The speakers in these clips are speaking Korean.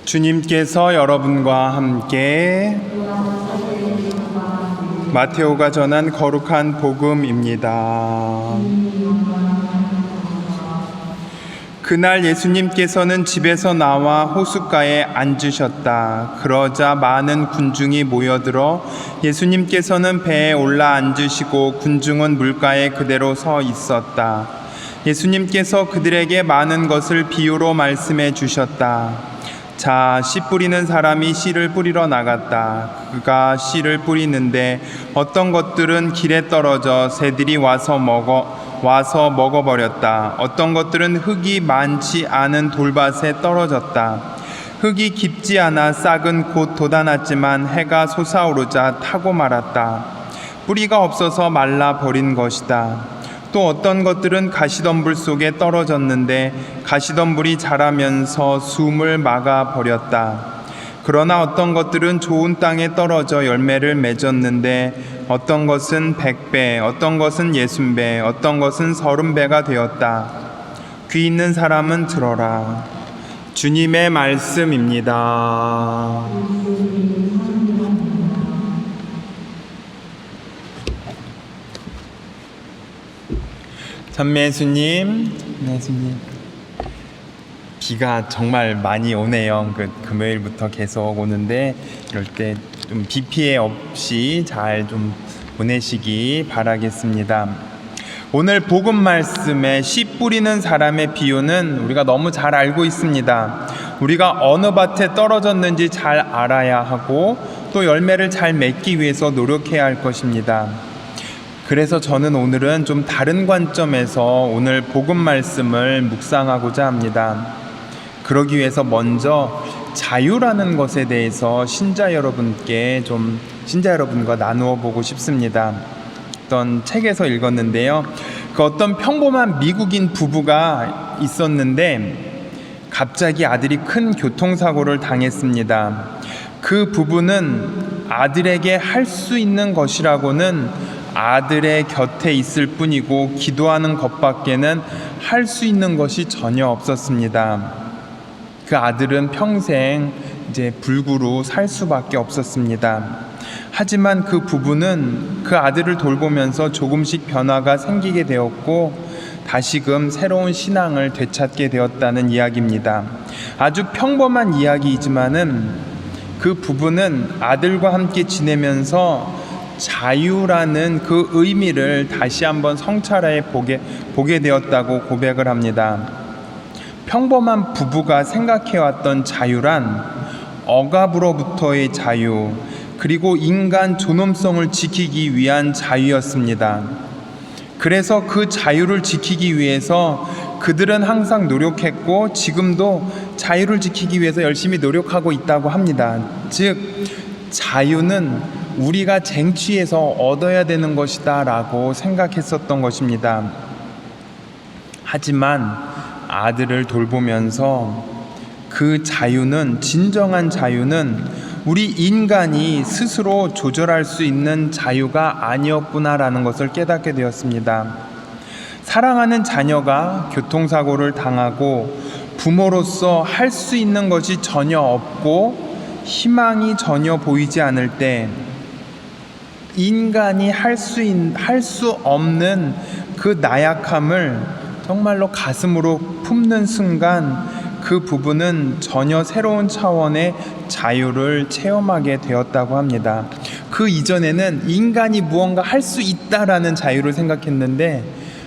주님께서 여러분과 함께 마테오가 전한 거룩한 복음입니다. 그날 예수님께서는 집에서 나와 호숫가에 앉으셨다. 그러자 많은 군중이 모여들어 예수님께서는 배에 올라 앉으시고 군중은 물가에 그대로 서 있었다. 예수님께서 그들에게 많은 것을 비유로 말씀해 주셨다. 자, 씨 뿌리는 사람이 씨를 뿌리러 나갔다. 그가 씨를 뿌리는데 어떤 것들은 길에 떨어져 새들이 와서 먹어버렸다. 어떤 것들은 흙이 많지 않은 돌밭에 떨어졌다. 흙이 깊지 않아 싹은 곧 돋아났지만 해가 솟아오르자 타고 말았다. 뿌리가 없어서 말라버린 것이다. 또 어떤 것들은 가시덤불 속에 떨어졌는데 가시덤불이 자라면서 숨을 막아버렸다. 그러나 어떤 것들은 좋은 땅에 떨어져 열매를 맺었는데 어떤 것은 100배, 어떤 것은 60배, 어떤 것은 30배가 되었다. 귀 있는 사람은 들어라. 주님의 말씀입니다. 찬미 예수님, 네, 예수님. 비가 정말 많이 오네요. 금요일부터 계속 오는데 이럴 때 좀 비 피해 없이 잘 좀 보내시기 바라겠습니다. 오늘 복음 말씀의 씨 뿌리는 사람의 비유는 우리가 너무 잘 알고 있습니다. 우리가 어느 밭에 떨어졌는지 잘 알아야 하고 또 열매를 잘 맺기 위해서 노력해야 할 것입니다. 그래서 저는 오늘은 좀 다른 관점에서 오늘 복음 말씀을 묵상하고자 합니다. 그러기 위해서 먼저 자유라는 것에 대해서 신자 여러분과 나누어 보고 싶습니다. 어떤 책에서 읽었는데요. 그 어떤 평범한 미국인 부부가 있었는데 갑자기 아들이 큰 교통사고를 당했습니다. 그 부부는 아들에게 할 수 있는 것이라고는 아들의 곁에 있을 뿐이고 기도하는 것밖에는 할 수 있는 것이 전혀 없었습니다. 그 아들은 평생 불구로 살 수밖에 없었습니다. 하지만 그 부부는 그 아들을 돌보면서 조금씩 변화가 생기게 되었고 다시금 새로운 신앙을 되찾게 되었다는 이야기입니다. 아주 평범한 이야기이지만은 그 부부는 아들과 함께 지내면서 자유라는 그 의미를 다시 한번 성찰해 보게 되었다고 고백을 합니다. 평범한 부부가 생각해왔던 자유란 억압으로부터의 자유, 그리고 인간 존엄성을 지키기 위한 자유였습니다. 그래서 그 자유를 지키기 위해서 그들은 항상 노력했고 지금도 자유를 지키기 위해서 열심히 노력하고 있다고 합니다. 즉, 자유는 우리가 쟁취해서 얻어야 되는 것이다 라고 생각했었던 것입니다. 하지만 아들을 돌보면서 그 자유는, 진정한 자유는 우리 인간이 스스로 조절할 수 있는 자유가 아니었구나라는 것을 깨닫게 되었습니다. 사랑하는 자녀가 교통사고를 당하고 부모로서 할 수 있는 것이 전혀 없고 희망이 전혀 보이지 않을 때 인간이 할 수 없는 그 나약함을 정말로 가슴으로 품는 순간 그 부부는 전혀 새로운 차원의 자유를 체험하게 되었다고 합니다. 그 이전에는 인간이 무언가 할 수 있다라는 자유를 생각했는데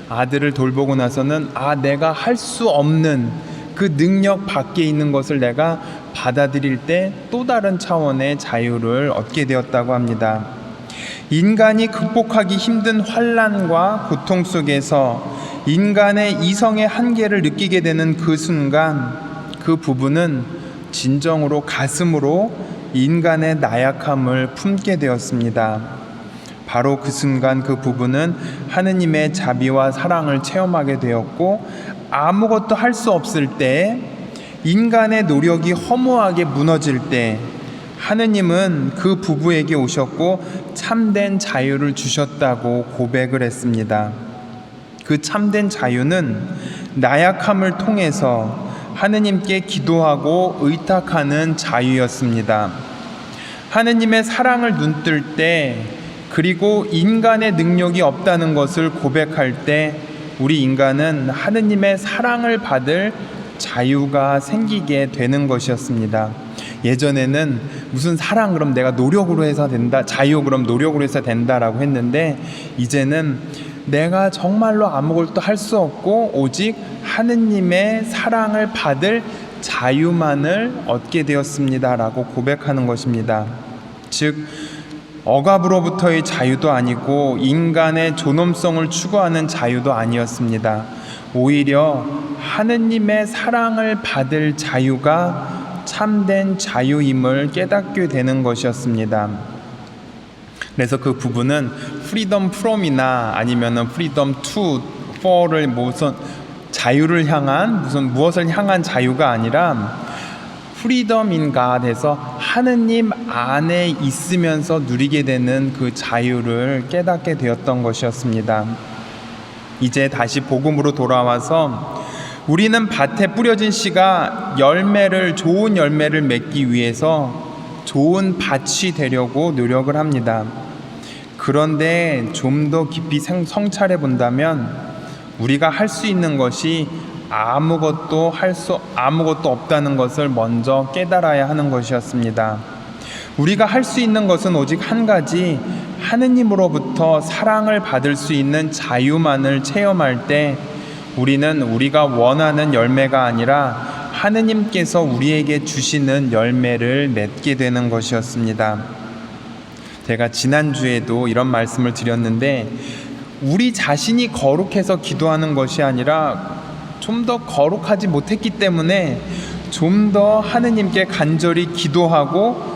아들을 돌보고 나서는 내가 할 수 없는 그 능력 밖에 있는 것을 내가 받아들일 때 또 다른 차원의 자유를 얻게 되었다고 합니다. 인간이 극복하기 힘든 환난과 고통 속에서 인간의 이성의 한계를 느끼게 되는 그 순간 그 부부는 진정으로 가슴으로 인간의 나약함을 품게 되었습니다. 바로 그 순간 그 부부는 하느님의 자비와 사랑을 체험하게 되었고 아무것도 할 수 없을 때, 인간의 노력이 허무하게 무너질 때 하느님은 그 부부에게 오셨고 참된 자유를 주셨다고 고백을 했습니다. 그 참된 자유는 나약함을 통해서 하느님께 기도하고 의탁하는 자유였습니다. 하느님의 사랑을 눈뜰 때, 그리고 인간의 능력이 없다는 것을 고백할 때 우리 인간은 하느님의 사랑을 받을 자유가 생기게 되는 것이었습니다. 예전에는 무슨 사랑 그럼 내가 노력으로 해서 된다, 자유 그럼 노력으로 해서 된다라고 했는데, 이제는 내가 정말로 아무것도 할 수 없고 오직 하느님의 사랑을 받을 자유만을 얻게 되었습니다라고 고백하는 것입니다. 즉 억압으로부터의 자유도 아니고 인간의 존엄성을 추구하는 자유도 아니었습니다. 오히려 하느님의 사랑을 받을 자유가 참된 자유임을 깨닫게 되는 것이었습니다. 그래서 그 부분은 freedom from이나 아니면은 freedom to for를 무슨 자유를 향한 무엇을 향한 자유가 아니라 freedom in God에서 하느님 안에 있으면서 누리게 되는 그 자유를 깨닫게 되었던 것이었습니다. 이제 다시 복음으로 돌아와서 우리는 밭에 뿌려진 씨가 좋은 열매를 맺기 위해서 좋은 밭이 되려고 노력을 합니다. 그런데 좀 더 깊이 성찰해 본다면 우리가 할 수 있는 것이 아무것도 없다는 것을 먼저 깨달아야 하는 것이었습니다. 우리가 할 수 있는 것은 오직 한 가지, 하느님으로부터 사랑을 받을 수 있는 자유만을 체험할 때 우리는 우리가 원하는 열매가 아니라 하느님께서 우리에게 주시는 열매를 맺게 되는 것이었습니다. 제가 지난주에도 이런 말씀을 드렸는데, 우리 자신이 거룩해서 기도하는 것이 아니라 좀 더 거룩하지 못했기 때문에 좀 더 하느님께 간절히 기도하고